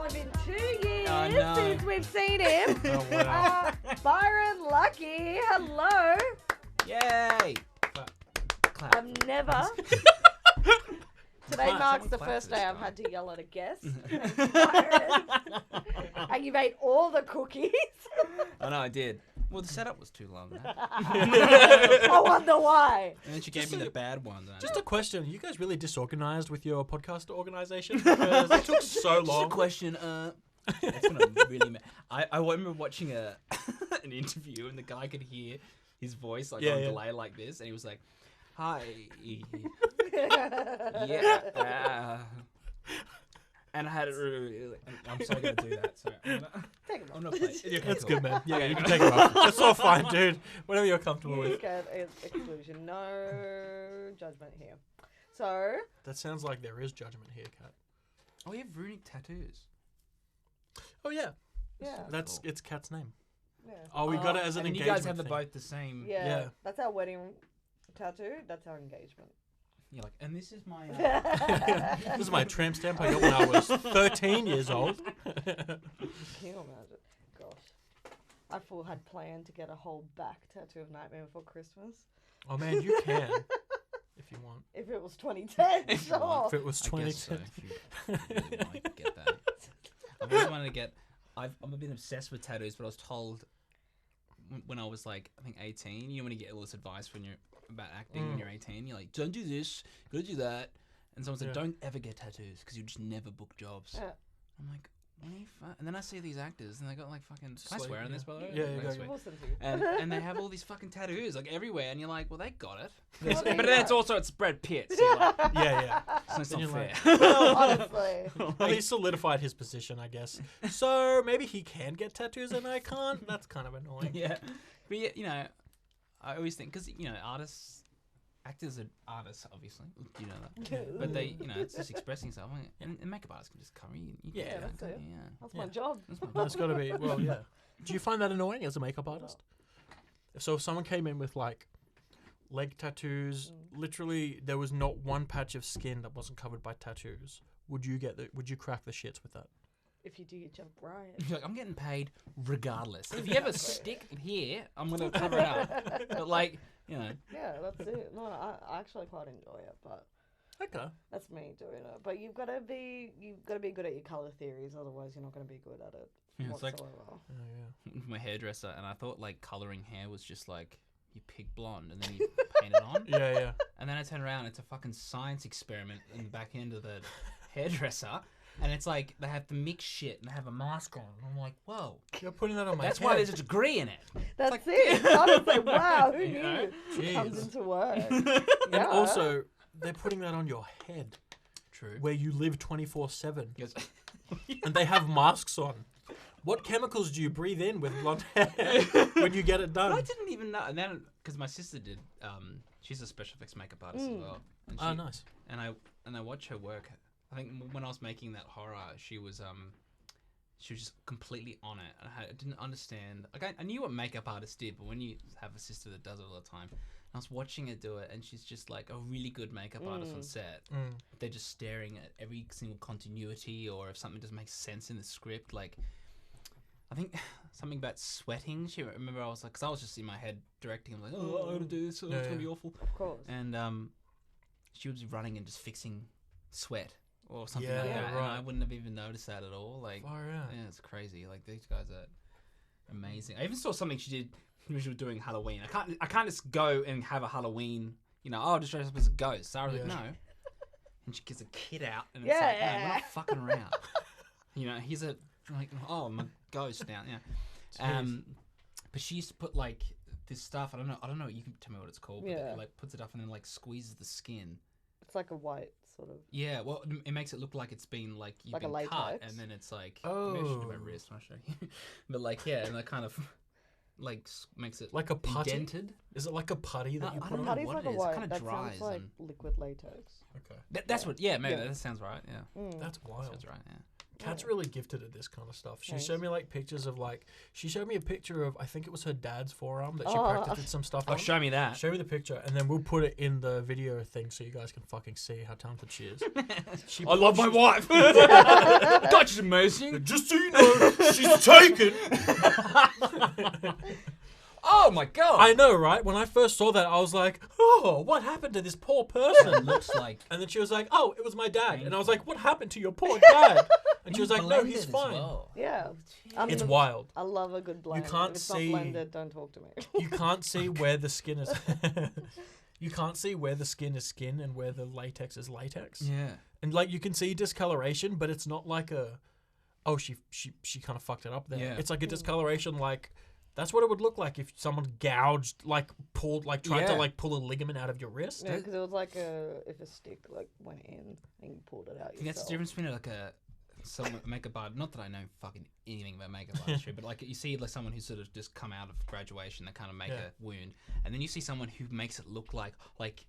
only been 2 years no. since we've seen him. Oh, wow. Byron Luckey, hello. Yay! Clap. I've never. Today Clap, marks someone the clap first for this day I've guy. had to yell at a guest. Byron. And you've ate all the cookies. Oh no, I did. Well, the setup was too long. I wonder why. And then she gave me the bad one. Just a question. Are you guys really disorganized with your podcast organization? Because it took so Just a long. question. That's gonna really. I remember watching an interview and the guy could hear his voice like on delay like this, and he was like, "Hi, yeah." And I had it really. I'm sorry, gonna do that. So I'm not playing. Okay, That's cool. good, man. Yeah, you can take it off. That's all fine, dude. Whatever you're comfortable You with. get exclusion. No judgment here. So. That sounds like there is judgment here, Kat. Oh, you have runic tattoos. Oh, yeah. Yeah. That's Cool. it's Kat's name. Yeah. Oh, we got it as an and you engagement guys have thing. both the same. Yeah. That's our wedding tattoo. That's our engagement. You're like, and this is my. This is my tramp stamp I got when I was 13 years old. Can you imagine? Gosh. I had planned to get a whole back tattoo of Nightmare Before Christmas. Oh, man, you can. If you want. If it was 2010, If you sure. want. If it was I guess so. 2010. If you really want to get that. I've always wanted to get. I'm a bit obsessed with tattoos, but I was told when I was like, I think 18, you know, when you get all this advice about acting when you're 18, you're like, don't do this, gotta do that. And someone said, don't ever get tattoos because you just never book jobs. Yeah. I'm like, what are you and then I see these actors and they got like fucking. Can I like, swear on this, by the way? Yeah, Can I go, swear? go. Listen to you. And they have all these fucking tattoos like everywhere, and you're like, well, they got it. Well, there But you then go. it's also it's Brad Pitt, so you're like, Yeah. so it's Then not you're fair. like, Honestly. Well, he solidified his position, I guess. So maybe he can get tattoos and I can't. That's kind of annoying. Yeah, but yeah, you know, I always think because you know actors are artists, obviously, you know that. But they, you know, it's just expressing yourself, and makeup artists can just cover you. You can Yeah, do that, that's it. yeah. That's my job. That's my That's got to be, well, yeah. Do you find that annoying as a makeup artist? So if someone came in with like leg tattoos, literally there was not one patch of skin that wasn't covered by tattoos, would you crack the shits with that? If you do your job right. You're like, I'm getting paid regardless. If you have a stick here, I'm gonna cover it up. But like, you know, Yeah, that's it. No, I actually quite enjoy it, but Okay. that's me doing it. But you've got to be good at your color theories, otherwise you're not going to be good at it Yeah, it's like- whatsoever. Oh, yeah. my hairdresser, and I thought like coloring hair was just like you pick blonde and then you paint it on. Yeah. And then I turn around, it's a fucking science experiment in the back end of the hairdresser. And it's like, they have to mix shit and they have a mask on. And I'm like, whoa. You're putting that on my That's head. why there's a degree in it. That's like- it. Honestly, wow, who You know? knew? Comes Jeez. into work. And Yeah. also, they're putting that on your head True. where you live 24/7. Yes. And they have masks on. What chemicals do you breathe in with blonde hair when you get it done? I didn't even know. And then, because my sister did, she's a special effects makeup artist as well. And Oh, nice. And I watch her work. I think when I was making that horror, she was just completely on it. And I didn't understand. Like I knew what makeup artists did, but when you have a sister that does it all the time, I was watching her do it, and she's just like a really good makeup artist on set. They're just staring at every single continuity, or if something doesn't make sense in the script. Like, I think something about sweating. She remember I was like, because I was just in my head directing. I'm like, oh, I gotta do this. Oh, it's gonna be awful. Of course. And she would be running and just fixing sweat or something Yeah, like that. right. And I wouldn't have even noticed that at all. Like, Far out. yeah, it's crazy. Like, these guys are amazing. I even saw something she did when she was doing Halloween. I can't just go and have a Halloween, you know, I'll just dress up as a ghost. Sarah's like, Yeah. no. And she gets a kid out and it's like, no, we're not fucking around. You know, he's like, oh, I'm a ghost now. Yeah. But she used to put like this stuff. I don't know. You can tell me what it's called. But Yeah. it, like puts it up and then like squeezes the skin. It's like a white sort of. Yeah, well, it makes it look like it's been like you've Like a been cut, latex? and then it's like maybe I should do my Oh. wrist. I'll show you. But like, yeah, and that kind of like makes it Like a putty? indented. Is it like a putty that you I put don't on? know Putty's what like it a is. It white. kinda That dries sounds like and- liquid latex. Okay. That's what. Yeah, maybe Yeah. that sounds right. Yeah, That's wild. sounds right. Yeah. Kat's really gifted at this kind of stuff. She Thanks. showed me like pictures of like she showed me a picture of I think it was her dad's forearm that she Oh. practiced some stuff Oh, on. show me that. Show me the picture, and then we'll put it in the video thing so you guys can fucking see how talented she is. I love my wife. God, she's amazing. Just so you know, she's taken. Oh my god. I know, right? When I first saw that, I was like, "Oh, what happened to this poor person?" It looks like. And then she was like, "Oh, it was my dad." And I was like, "What happened to your poor dad?" And she was like, "No, he's fine." Yeah. It's wild. I love a good blend. can't if it's see- not blended, don't talk to me. You can't see where the skin is. You can't see where the skin is skin and where the latex is latex. Yeah. And like you can see discoloration, but it's not like a, oh, she kind of fucked it up there. Yeah. It's like a discoloration like. That's what it would look like if someone gouged, like pulled, like tried to Yeah. like pull a ligament out of your wrist. Yeah, because it was like if a stick like went in and you pulled it out I think that's yourself. the difference between like a makeup art. Not that I know fucking anything about makeup artistry, but like you see like someone who's sort of just come out of graduation, they kind of make a wound, and then you see someone who makes it look like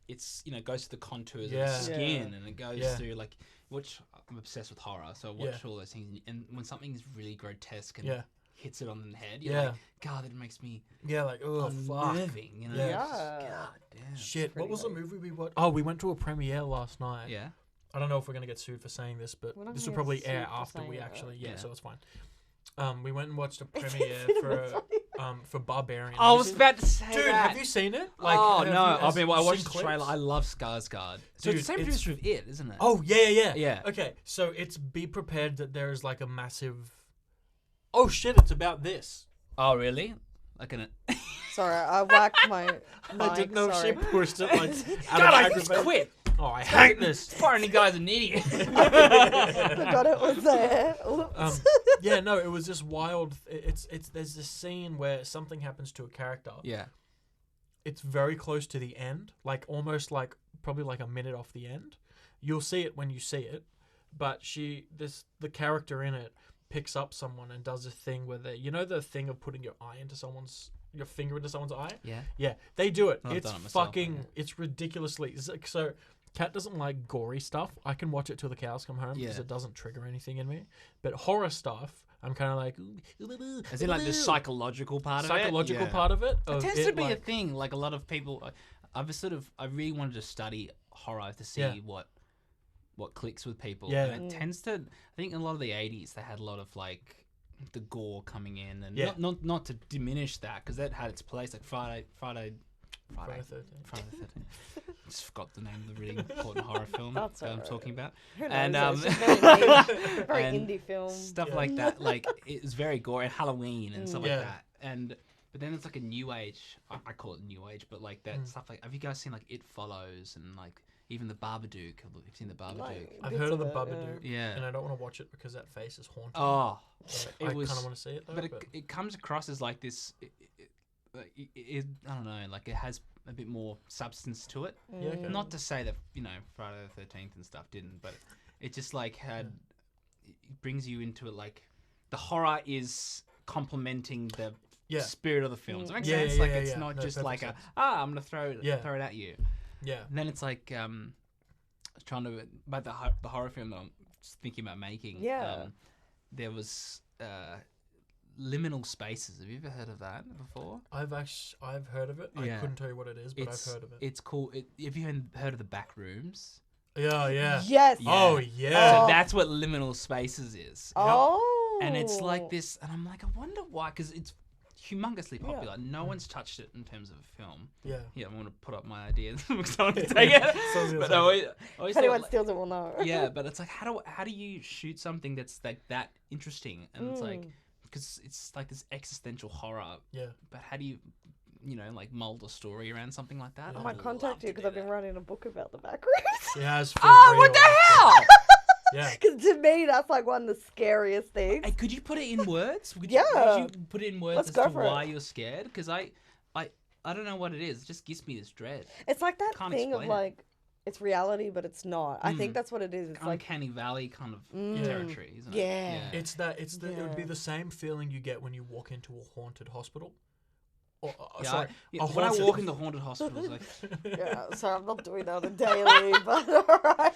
it's goes to the contours of the Yeah. skin, and it goes Yeah. through like which I'm obsessed with horror, so I watch all those things, and when something is really grotesque and hits it on the head, you're like, God, that makes me Like, oh, fuck. unnerving, you know? Yeah. Yeah. God damn. Shit, what pretty was the late. movie we watched? Oh, we went to a premiere last night. Yeah. I don't know if we're going to get sued for saying this, but We're not this will gonna probably get air sued for after saying we that. actually, Yeah. so it's fine. We went and watched a premiere for Barbarian. I was about to say Dude, that. have you seen it? Oh have no! you- I mean, I seen watched the clips? trailer. I love Skarsgård. So Dude, it's the same it's- producer of It, isn't it? Oh, yeah. Yeah. Okay, so it's be prepared that there is like a massive... Oh shit, it's about this. Oh really? Like an. Sorry, I whacked my mic. I didn't know sorry. if she pushed it like out God, of I just aggravation. quit. Oh, I hate this. Foreign guy's an idiot. Forgot it was there. Oops. Yeah, no, it was just wild. It's there's this scene where something happens to a character. Yeah. It's very close to the end, like almost like probably like a minute off the end. You'll see it when you see it, but the character in it picks up someone and does a thing where the thing of putting your finger into someone's eye. Yeah. They do it. I've It's done it myself, fucking. yeah. It's ridiculously. So, Kat doesn't like gory stuff. I can watch it till the cows come home because Yeah. it doesn't trigger anything in me. But horror stuff, I'm kind of like. As in like the psychological part of it. psychological Yeah. part of it. It of tends to be a like- thing. Like a lot of people, I really wanted to study horror to see Yeah. what clicks with people. Yeah. And it tends to. I think in a lot of the '80s they had a lot of like the gore coming in, and Yeah. not to diminish that because that had its place. Like Friday Friday the 13th. Just forgot the name of the really important horror film That's that I'm alright. talking about. Who knows? And It's just very niche, very and indie film. stuff Yeah. like that. Like it's very gory, and Halloween and stuff Yeah. like that. But then it's like a new age. I call it new age, but like that stuff. Like, have you guys seen like It Follows and like even the Babadook? Have you seen the Babadook? Like, I've bits heard of the it, Babadook, Yeah. and I don't want to watch it because that face is haunting. Oh, But it I was- kind of want to see it though. but it comes across as like this. I don't know. Like it has a bit more substance to it. Yeah, okay. Not to say that Friday the 13th and stuff didn't, but it just like had it brings you into it. Like the horror is complementing the Yeah. spirit of the film. Does that make Yeah, sense? yeah, Like yeah, it's yeah. not No, just perfect like sense. I'm gonna throw it Yeah. at you. Yeah. And then it's like trying to about the horror film that I'm thinking about making. Yeah. There was liminal spaces. Have you ever heard of that before? I've heard of it. I Yeah. couldn't tell you what it is, but I've heard of it. It's cool. Have you heard of the backrooms? Yeah. Yes. Yeah. Oh So yeah. that's what liminal spaces is. Oh. And it's like this, and I'm like, I wonder why, because it's humongously popular. No one's touched it in terms of a film. Yeah. Yeah, I want to put up my ideas because I want to take it. Sounds good, But sounds I always If thought, anyone like- steals it, we'll know. yeah, but it's like, how do you shoot something that's like that interesting? And it's like, because it's like this existential horror. Yeah. But how do you, like mold a story around something like that? Yeah. I I'd might love contact to you because do I've been that. writing a book about the backrooms. It has. For Oh, real, what the actually. hell? Yeah. Because to me, that's like one of the scariest things. Hey, could you put it in words? Could Yeah. You put it in words Let's as go to for why it. you're scared? Because I don't know what it is. It just gives me this dread. It's like that Can't thing of explain it. like, it's reality, but it's not. I think that's what it is. It's like, Uncanny Valley kind of Mm. territory, isn't it? Yeah. It would be Yeah. the same feeling you get when you walk into a haunted hospital. Yeah, sorry, yeah, a when I haunted walk into haunted hospitals, like, Yeah, so I'm not doing that on a daily, but alright.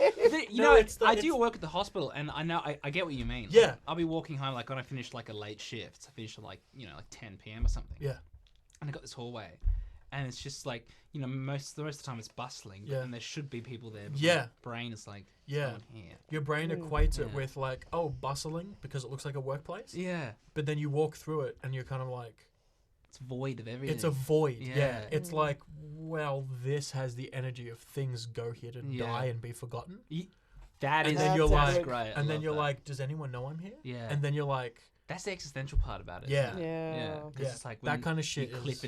you No, know, it's the- I do it's- work at the hospital, and I know I get what you mean. Yeah. Like, I'll be walking home like when I finish like a late shift. I finish at like 10 p.m. or something. Yeah. And I got this hallway, and it's just like the rest of the time it's bustling. Yeah. And there should be people there. But Yeah. My brain is like, Yeah. no one here. Your brain equates it Yeah. with like, oh, bustling because it looks like a workplace. Yeah. But then you walk through it and you're kind of like, It's void of everything. it's a void. Yeah. Yeah. It's like, well, this has the energy of things go here to Yeah. die and be forgotten. That And is then you're That's like, great. and then you're like, does anyone know I'm here? Yeah. And then you're like, That's the existential part about it. Yeah. Isn't it? Yeah. Yeah. 'Cause Yeah. it's like that when kind of shit you is. clip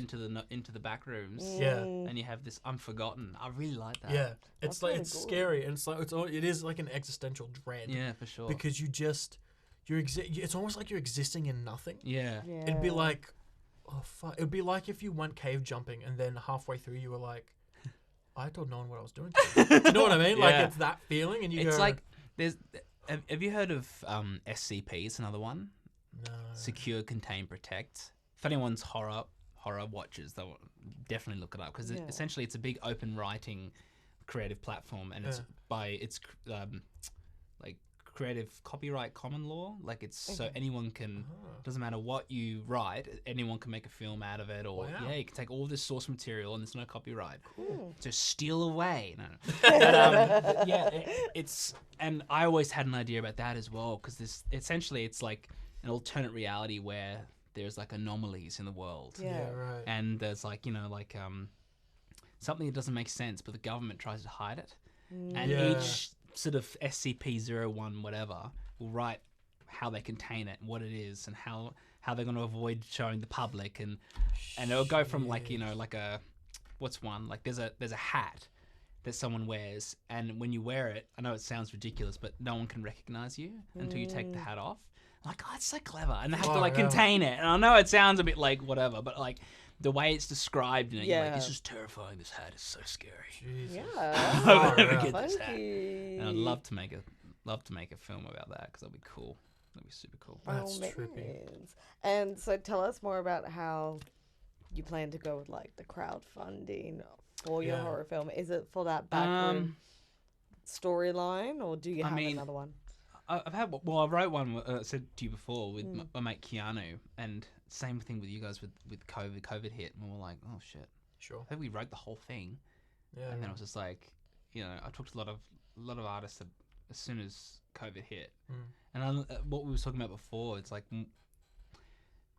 into the back rooms. Yeah. And you have this unforgotten. I really like that. Yeah. It's That's like, really it's good. scary. And it is like an existential dread. Yeah, for sure. Because it's almost like you're existing in nothing. Yeah. Yeah. It'd be like, oh fuck. It'd be like if you went cave jumping and then halfway through you were like, I told no one what I was doing. Do you know what I mean? Like Yeah. it's that feeling, and you It's go, like there's. Have you heard of SCP? It's another one. no. Secure, Contain, Protect. If anyone's horror watchers, they'll definitely look it up because Yeah. essentially it's a big open writing creative platform, and it's like creative copyright common law. Like it's so anyone can. Doesn't matter what you write, anyone can make a film out of it, or Wow. you can take all this source material and there's no copyright. Cool. To steal away. No. But, yeah, it's and I always had an idea about that as well because it's like an alternate reality where there's like anomalies in the world. Yeah. Yeah, right. And there's like something that doesn't make sense, but the government tries to hide it. And Yeah. each sort of SCP-01 whatever will write how they contain it, what it is, and how they're going to avoid showing the public, and it'll go from like like a what's one like there's a hat that someone wears, and when you wear it, I know it sounds ridiculous, but no one can recognize you until you take the hat off. I'm like, oh, it's so clever, and they have to like contain it. And I know it sounds a bit like whatever, but like the way it's described, you're like, this is terrifying. This hat is so scary. Jesus. Yeah. I'll never yeah. get this hat. Funky. And I'd love to make a film about that because that'd be cool. That'd be super cool. That's Oh, trippy. minions. And so tell us more about how you plan to go with like the crowdfunding for your Yeah. horror film. Is it for that backroom storyline, or do you I have mean, another one? I wrote one. I said to you before with my mate Keanu, and same thing with you guys with COVID. COVID hit, and we were like, oh shit. Sure. I think we wrote the whole thing, Yeah. and then I was just like, I talked to a lot of artists that as soon as COVID hit, and what we were talking about before, it's like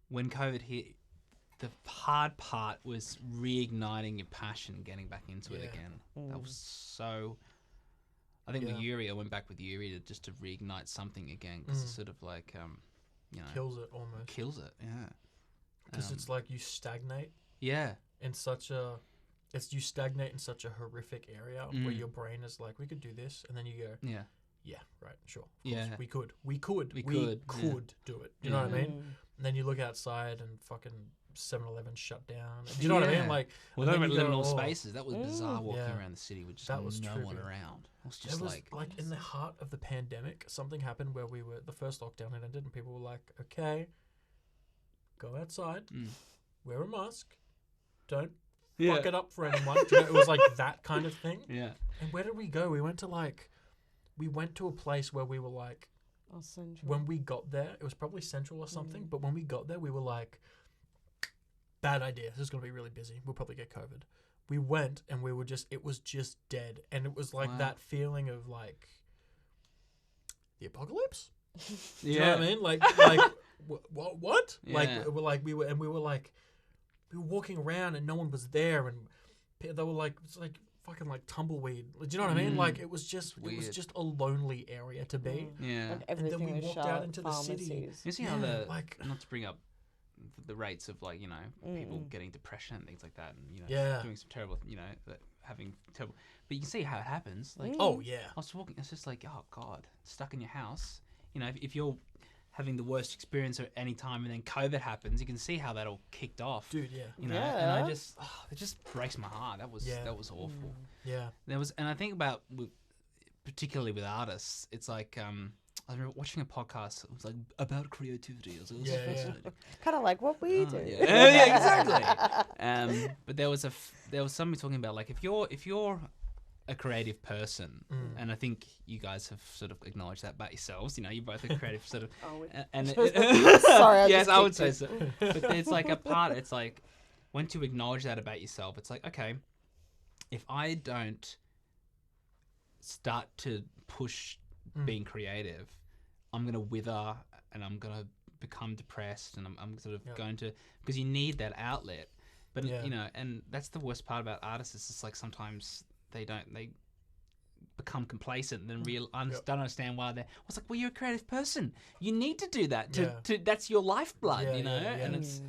when COVID hit, the hard part was reigniting your passion, getting back into it again. That was so. I think with Yuri, I went back with Yuri to reignite something again because it's sort of like Kills it almost. kills it. Yeah. Because it's like you stagnate Yeah. in such a. You stagnate in such a horrific area where your brain is like, we could do this, and then you go, Yeah. yeah, right, sure, of Yeah. course, we could We could do it. Do you know what I mean? And then you look outside and fucking 7-Eleven shut down. Do you know what I mean? Yeah. Like, Well, and they then were you go, liminal oh. spaces. That was bizarre walking Yeah. around the city with just That was no one trippy. around. It was It just was like in the heart of the pandemic, something happened where the first lockdown had ended, and people were like, okay, go outside, wear a mask, don't fuck it up for anyone. Do you know, it was like that kind of thing. Yeah. And where did we go? We went to a place where we were like, Oh, Central. when we got there, it was probably Central or something, but when we got there, we were like, bad idea. This is going to be really busy. We'll probably get COVID. We went and it was just dead. And it was like that feeling of like, the apocalypse? Do you know what I mean? Like what? Yeah. Like, we were walking around and no one was there, and they were like, it's like fucking like tumbleweed. Do you know what I mean? Like it was just a lonely area to be. Yeah. Like everything we was walked shut, out into the city. pharmacies. You see how Yeah, like- not to bring up the rates of like people getting depression and things like that, and Yeah. doing some terrible having terrible, but you can see how it happens. Like Oh yeah. I was walking, it's just like, oh god, stuck in your house. If you're having the worst experience at any time and then COVID happens, you can see how that all kicked off. Dude, yeah. And Yeah. it just breaks my heart. That was awful. Yeah. And I think about particularly with artists, it's like I remember watching a podcast. It was like about creativity. It was Yeah, fascinating. Kind of like what we do. Yeah. Yeah, exactly. But there was somebody talking about like if you're a creative person, and I think you guys have sort of acknowledged that about yourselves. You know, you're both a creative sort of. Sorry, yes, I would say so. But there's like a part. It's like once you acknowledge that about yourself, it's like, okay, if I don't start to push being creative, I'm gonna wither and I'm gonna become depressed, and I'm sort of going to, because you need that outlet. But you know, and that's the worst part about artists. Is it's like sometimes they become complacent and then don't understand why they're. It's like, well, you're a creative person. You need to do that. To that's your lifeblood, you know. And it's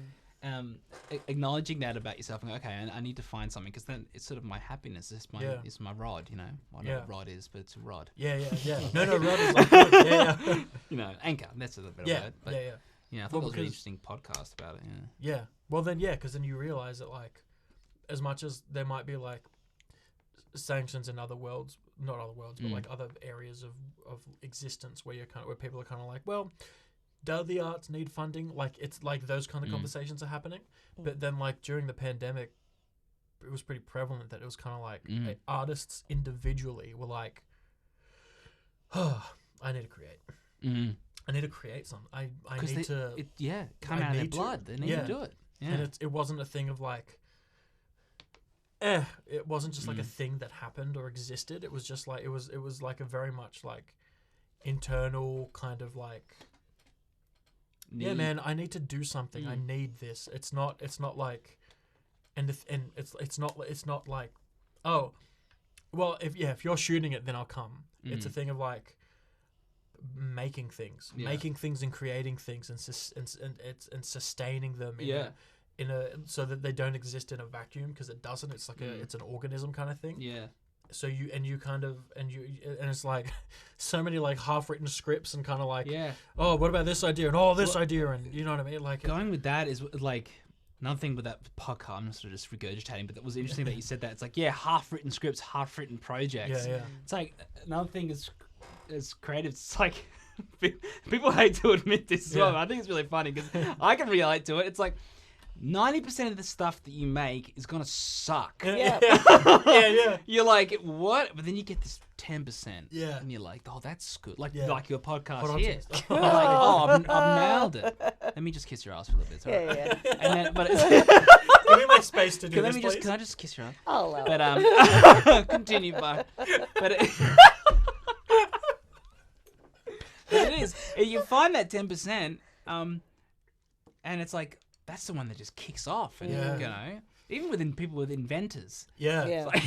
acknowledging that about yourself and go, okay, I need to find something, because then it's sort of my happiness. It's my rod, you know. I don't know what rod is, but it's a rod. Yeah. No, rod is like good. Yeah. You know, anchor. That's a better word. But, I thought it was a really interesting podcast about it. Yeah. Well, then, because then you realize that, like, as much as there might be like sanctions in other worlds, not other worlds, but like other areas of existence where where people are kind of like, well, do the arts need funding? Like, it's like those kind of conversations are happening. But then, like, during the pandemic, it was pretty prevalent that it was kind of like artists individually were like, oh, I need to create. I need to create something. I need to come out of their blood. They need to do it. Yeah. And it wasn't a thing of like, it wasn't just like a thing that happened or existed. It was just like it was like a very much like internal kind of like, yeah, man, I need to do something. I need this. It's not like, and it's not like, oh, well, if you're shooting it, then I'll come. It's a thing of like making things and creating things and sustaining them in a so that they don't exist in a vacuum, because it doesn't. It's like it's an organism kind of thing. Yeah. So you it's like so many like half-written scripts and kind of like, oh, what about this idea and this idea, and you know what I mean? Like, going with that is like another thing with that podcast. I'm sort of just regurgitating, but that was interesting that you said that. It's like, half-written scripts, half-written projects. Yeah. It's like another thing is creative. It's like people hate to admit this as well. But I think it's really funny because I can relate to it. It's like 90% of the stuff that you make is gonna suck. Yeah. You're like, what? But then you get this 10%. Yeah. And you're like, oh, that's good. Like your podcast here. You're like, I've nailed it. Let me just kiss your ass for a little bit. Yeah. And then, but it's, give me my space to do this, please. Can I just kiss your ass? Oh, well. But continue, but it is. You find that 10%, and it's like, that's the one that just kicks off, and you know, even within people with inventors. Like, like,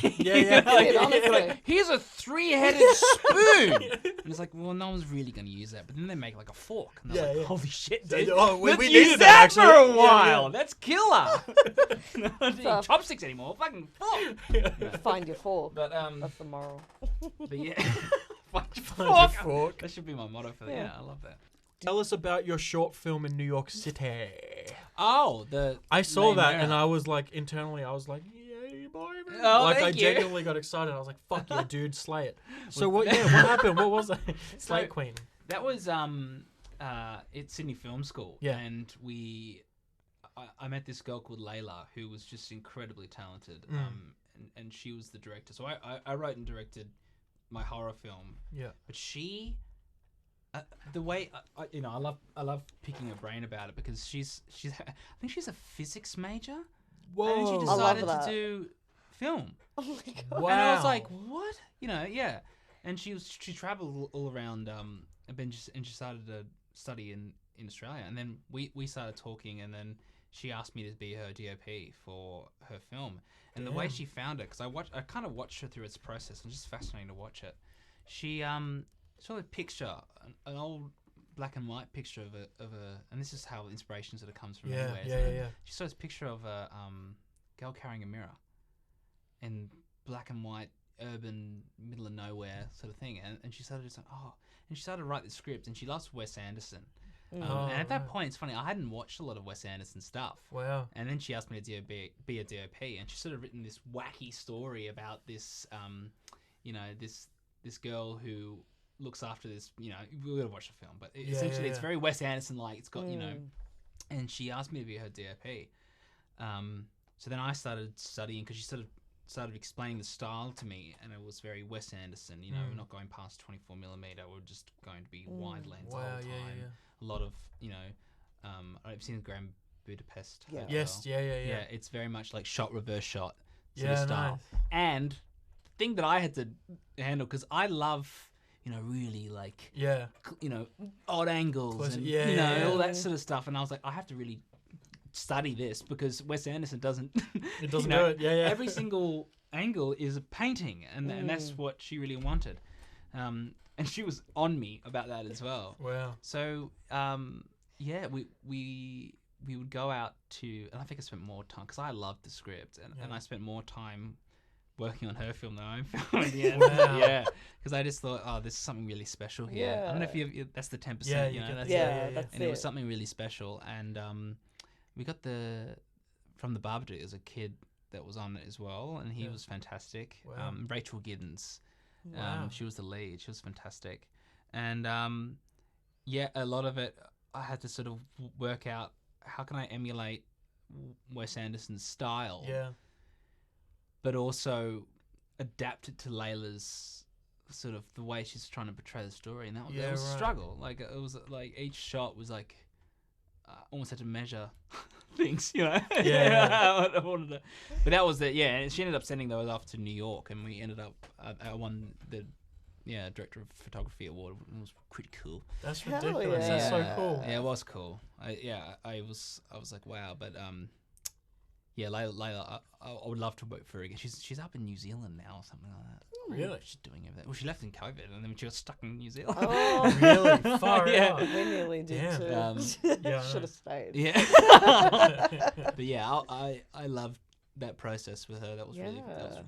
here's a 3-headed spoon, and it's like, well, no one's really going to use that. But then they make like a fork, and they're like, holy shit, dude, we use needed that actually. for a while. That's killer. Not eating chopsticks anymore. Fucking fork. Find your fork. But that's the moral. But find your fork. That should be my motto for that. Yeah, I love that. Tell us about your short film in New York City. Oh, I saw that and I was like, internally, I was like, yay, boy. Oh, like, I genuinely got excited. I was like, fuck yeah, dude, slay it. So what happened? What was that? Slay Queen. That was it's Sydney Film School. Yeah. And I met this girl called Layla who was just incredibly talented. And she was the director. So I wrote and directed my horror film. Yeah. But she... the way I love picking her brain about it, because she's I think she's a physics major. Whoa! And she decided to do film. Oh my god! Wow! And I was like, what? You know, yeah. And she traveled all around and she started to study in Australia. And then we started talking, and then she asked me to be her DOP for her film. And the way she found it, because I kind of watched her through its process, and it's just fascinating to watch it. She saw a picture, an old black and white picture of a, and this is how inspiration sort of comes from anywhere. Yeah. She saw this picture of a girl carrying a mirror, in black and white, urban, middle of nowhere sort of thing, and she started just like, and she started to write the script, and she loves Wes Anderson. And at that point, it's funny, I hadn't watched a lot of Wes Anderson stuff. Wow. And then she asked me to be a DOP, and she's sort of written this wacky story about this, this girl who looks after this. You know, we would have watched the film, but essentially it's very Wes Anderson like. It's got you know, and she asked me to be her DOP. So then I started studying because she sort of started explaining the style to me, and it was very Wes Anderson. You know, we're not going past 24 millimeter. We're just going to be wide lens all the time. A lot of you know, I've seen Grand Budapest. Yeah. Hotel. Yes. Yeah. It's very much like shot reverse shot sort of style. Nice. And the thing that I had to handle because I love you know really like you know odd angles and you know all that sort of stuff, and I was like I have to really study this because Wes Anderson doesn't It doesn't you know, do it. Yeah. every single angle is a painting, and that's what she really wanted, and she was on me about that as well. Wow. So we would go out to, and I think I spent more time because I loved the script, and I spent more time working on her film than my own film in the end. Wow. Yeah, because I just thought, oh, this is something really special here. I don't know if that's the 10%. Yeah, you know, that's that's and it was something really special, and we got from the Babadook. There's a kid that was on it as well, and he was fantastic. Wow. Rachel Giddens, Wow. she was the lead. She was fantastic, and a lot of it I had to sort of work out how can I emulate Wes Anderson's style, but also adapt it to Layla's sort of the way she's trying to portray the story, and that was a struggle. Like it was like each shot was like. Almost had to measure things, you know. I wanted to, but that was it. Yeah, and she ended up sending those off to New York, and we ended up. I won the director of photography award. It was pretty cool. That's Hell ridiculous. yeah. That's so cool. Yeah, it was cool. I was like, wow. But Layla, I would love to work for her again. She's up in New Zealand now or something like that. Really? She's doing everything. Well, she left in COVID, and then she got stuck in New Zealand. Oh, Really? Far out. we nearly did Damn. too. Yeah, Should have stayed. Yeah. But yeah, I loved that process with her. That was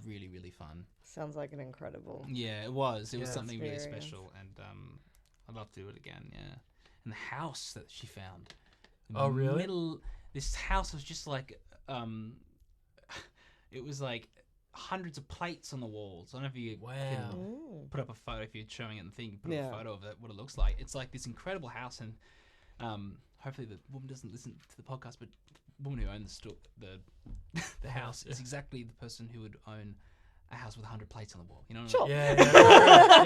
really really fun. Sounds like an incredible. Yeah, it was. It was Yeah. something really Experience. special, and I'd love to do it again. Yeah, and the house that she found. Oh, really? This house was just like it was like hundreds of plates on the walls. I don't know if you can put up a photo if you're showing it in the thing. Put up a photo of it, what it looks like. It's like this incredible house, and hopefully the woman doesn't listen to the podcast, but the woman who owned the house is exactly the person who would own a house with 100 plates on the wall. You know what I mean? Yeah,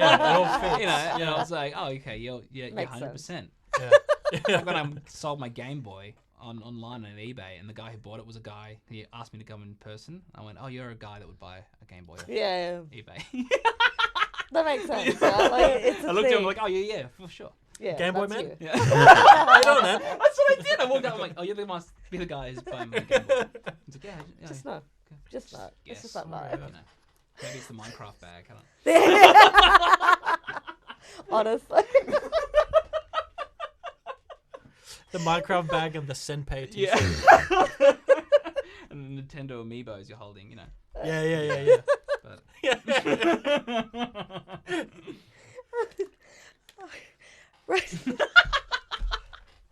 it all fits. You know, I was like, oh, okay, you're Makes 100%. Yeah. When I sold my Game Boy online on eBay, and the guy who bought it was a guy. He asked me to come in person. I went, oh, you're a guy that would buy a Game Boy off Yeah, eBay. that makes sense. Right? Like, it's a I looked at him thing. like, oh, yeah, for sure. Yeah, Game Boy that's Man? you. Yeah. How you doing, man? That's what I did. I walked up, I'm like, oh, you must be the guy who's buying my Game Boy. He's like, yeah. Just no. Just no. It's just that Yes. vibe. You know, maybe it's the Minecraft bag. I don't know. Honestly. The Minecraft bag and the Senpei t-shirt. Yeah. And the Nintendo amiibos you're holding, you know. Yeah. But Right.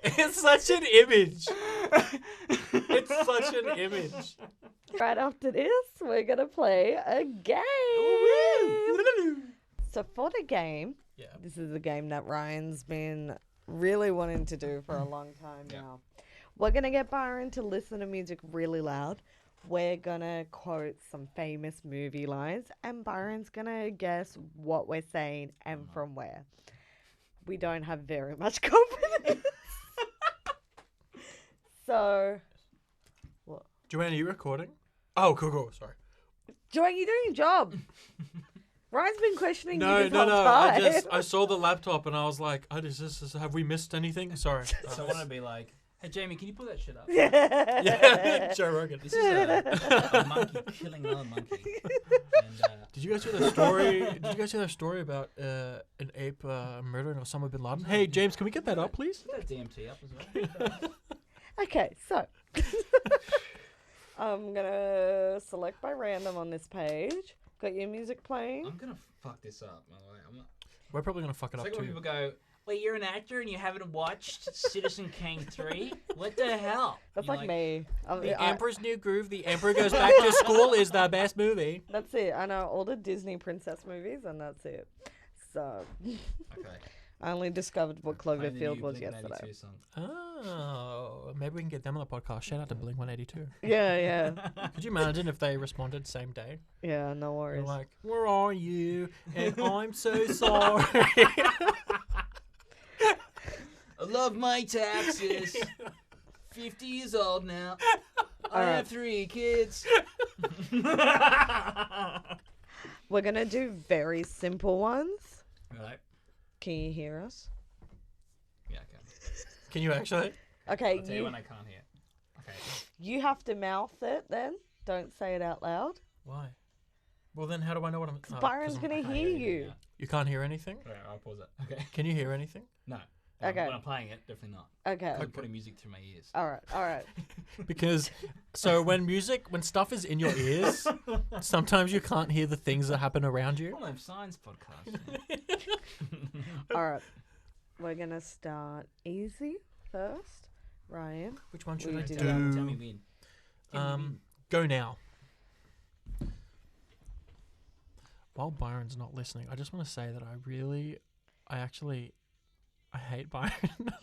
It's such an image. It's such an image. Right after this, we're going to play a game. So for the game, this is a game that Ryan's been really wanting to do for a long time now. We're going to get Byron to listen to music really loud. We're going to quote some famous movie lines, and Byron's going to guess what we're saying and from where. We don't have very much confidence. So, what? Joanne, are you recording? Oh, cool. Sorry. Joanne, you're doing your job. Ryan's been questioning you No. this whole time. I saw the laptop and I was like, oh, have we missed anything? Sorry. So I want to be like, hey, Jamie, can you pull that shit up? Yeah, Joe Rogan. This is a monkey killing another monkey. And, Did you guys hear the story? Did you guys hear that story about an ape murdering Osama bin Laden? Hey, James, can we get that up, please? put that DMT up as well. Okay, so I'm gonna select by random on this page. Got your music playing? I'm gonna fuck this up. By the way. I'm not. We're probably gonna fuck it It's up like when too. people go, "Wait, you're an actor and you haven't watched Citizen Kane 3? What the hell?" That's You're like me. The Emperor's New Groove, The Emperor Goes Back to School is the best movie. That's it. I know all the Disney princess movies, and that's it. Okay. I only discovered what Playing the Cloverfield new was Blink-182 yesterday. song. Oh, maybe we can get them on the podcast. Shout out to Blink-182. Yeah. Could you imagine if they responded same day? Yeah, no They're worries. like, "Where are you?" And I'm so sorry. I love my taxes. 50 years old now. I Alright. have 3 kids. We're going to do very simple ones. Right. Can you hear us? Yeah, I can. Can you actually? Okay, I'll tell you when I can't hear. Okay. you have to mouth it then. Don't say it out loud. Why? Well, then how do I know what I'm... Because Byron's going to hear you. You can't hear anything? Alright, I'll pause it. Okay. Can you hear anything? No. Okay. When I'm playing it, definitely not. Okay. I'm putting music through my ears. All right. Because, so when stuff is in your ears, sometimes you can't hear the things that happen around you. I have science podcast. All right. We're going to start easy first. Ryan. Which one should We I do do? that. Tell me when. Go now. While Byron's not listening, I just want to say that I hate Byron.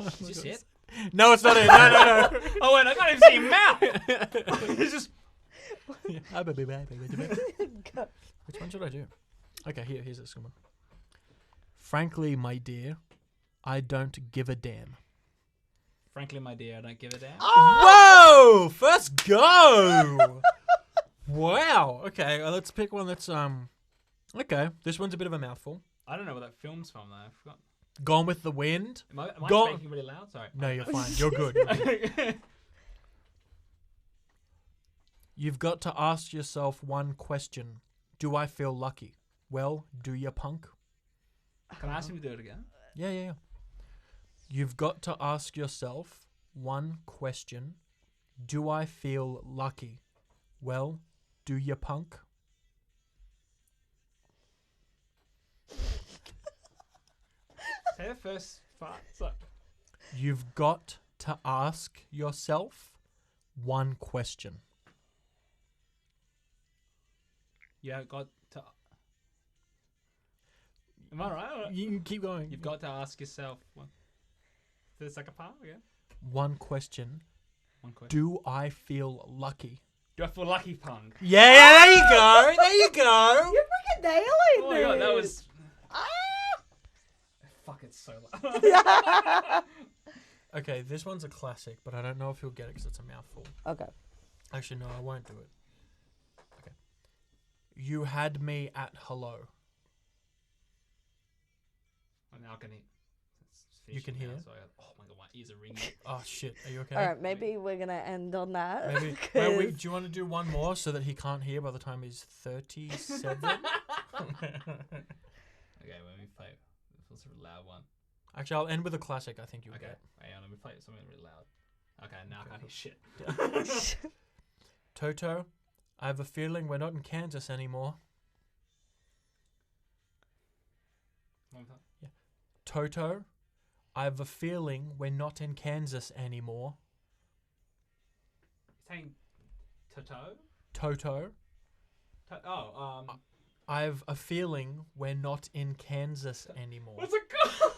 Is this it? No, it's not it. No. Oh, wait, I can't even see your mouth. It's just... Which one should I do? Okay, here's this one. Frankly, my dear, I don't give a damn. Frankly, my dear, I don't give a damn. Whoa! First go! Wow. Okay, let's pick one that's okay, this one's a bit of a mouthful. I don't know where that film's from, though. I forgot. Gone with the Wind. Am I Gone- speaking really loud? Sorry. No, you're fine. You're good. You're good. You've got to ask yourself one question. Do I feel lucky? Well, do you, punk? Can I ask him to do it again? Yeah. You've got to ask yourself one question. Do I feel lucky? Well, do you, punk? Say the first part. So, You've got to ask yourself one question. yeah, got to... Am I right? You can keep going. You've got to ask yourself... What? For the second part again? One question. One question. Do I feel lucky? Do I feel lucky, punk? Yeah, there you go. There you go. You're freaking nailing Oh my god, that this. was... Fuck, it's so loud. Okay, this one's a classic, but I don't know if you'll get it because it's a mouthful. Okay. Actually, no, I won't do it. Okay. You had me at hello. Now I can hear. You can hear? So oh my god, my ears are ringing. Oh, shit. Are you okay? All right, maybe we're going to end on that. Maybe. 'cause- Do you want to do one more so that he can't hear by the time he's 37? Okay, let me play. This was a loud one. Actually, I'll end with a classic I think you'll Okay, get. hang on, let me play something really loud. Okay, now I can't hear shit. Toto, I have a feeling we're not in Kansas anymore. One time. Toto, I have a feeling we're not in Kansas anymore. You're saying Toto? Toto, I have a feeling we're not in Kansas anymore. What's it called?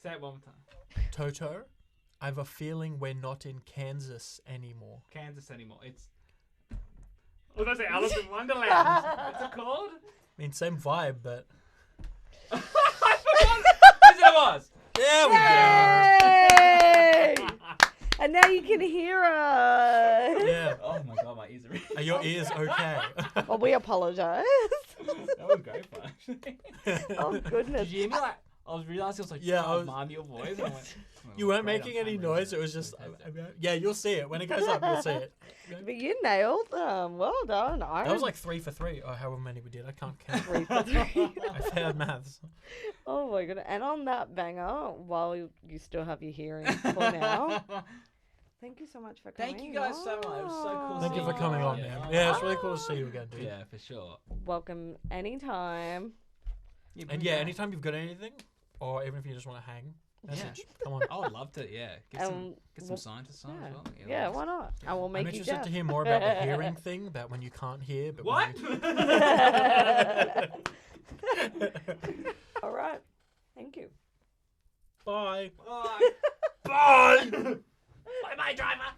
Say it one more time. Toto, I have a feeling we're not in Kansas anymore. Kansas anymore. It's... I was going to say Alice in Wonderland. What's it called? I mean, same vibe, but... I forgot. Yes, it was. There we Yay! And now you can hear us. go! Yeah. Oh my god, my ears are ringing. Are your ears okay? Well, we apologize. That was great fun, actually. Oh, goodness. Did you hear me? Like, I was realizing I was like, Yeah, trying I to was- mime your voice. And I went, oh, You weren't great, making I'm any timing noise. it. It was just... Okay. yeah, you'll see it. When it goes up, you'll see it. But you nailed them. Well done. That was like 3 for 3, or however many we did. I can't count. 3 for 3. I failed maths. Oh my goodness. And on that banger, while you still have your hearing for now, thank you so much for coming. Thank you guys so much. It was so cool. Thank you for seeing coming on, Yeah. man. Yeah, it's really cool to see you again, dude. Yeah, for sure. Welcome anytime. And yeah, anytime you've got anything, or even if you just want to hang, Message. Come on. I would love to. Yeah, get some scientists on as well. Yeah, why not? I will make I'm you interested deaf. to hear more about the hearing thing, about when you can't hear. But What? All right. Thank you. Bye. Bye. Bye. Bye, driver.